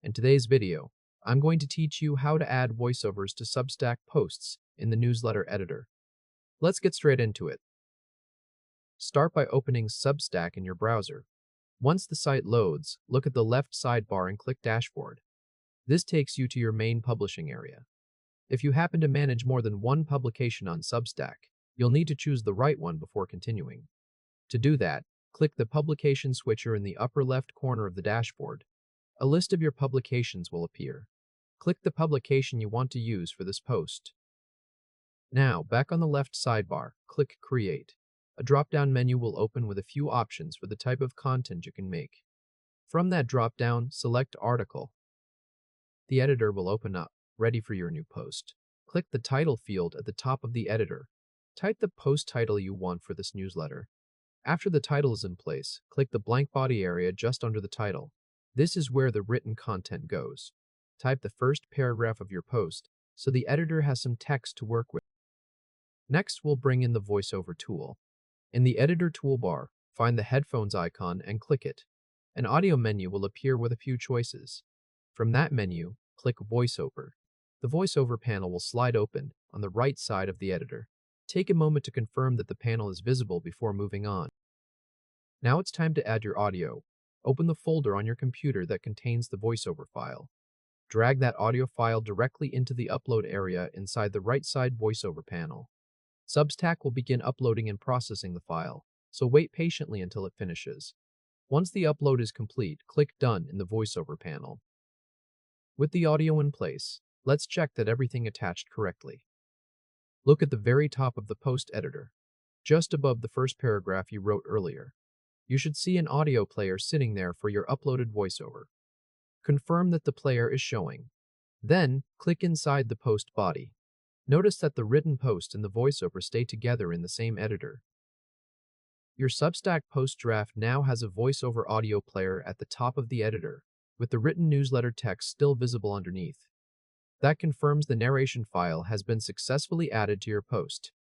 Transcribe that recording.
In today's video, I'm going to teach you how to add voiceovers to Substack posts in the newsletter editor. Let's get straight into it. Start by opening Substack in your browser. Once the site loads, look at the left sidebar and click Dashboard. This takes you to your main publishing area. If you happen to manage more than one publication on Substack, you'll need to choose the right one before continuing. To do that, click the publication switcher in the upper left corner of the dashboard. A list of your publications will appear. Click the publication you want to use for this post. Now, back on the left sidebar, click Create. A drop-down menu will open with a few options for the type of content you can make. From that drop-down, select Article. The editor will open up, ready for your new post. Click the title field at the top of the editor. Type the post title you want for this newsletter. After the title is in place, click the blank body area just under the title. This is where the written content goes. Type the first paragraph of your post so the editor has some text to work with. Next, we'll bring in the VoiceOver tool. In the editor toolbar, find the headphones icon and click it. An audio menu will appear with a few choices. From that menu, click VoiceOver. The VoiceOver panel will slide open on the right side of the editor. Take a moment to confirm that the panel is visible before moving on. Now it's time to add your audio. Open the folder on your computer that contains the VoiceOver file. Drag that audio file directly into the upload area inside the right side VoiceOver panel. Substack will begin uploading and processing the file, so wait patiently until it finishes. Once the upload is complete, click Done in the VoiceOver panel. With the audio in place, let's check that everything attached correctly. Look at the very top of the post editor, just above the first paragraph you wrote earlier. You should see an audio player sitting there for your uploaded voiceover. Confirm that the player is showing. Then, click inside the post body. Notice that the written post and the voiceover stay together in the same editor. Your Substack post draft now has a voiceover audio player at the top of the editor, with the written newsletter text still visible underneath. That confirms the narration file has been successfully added to your post.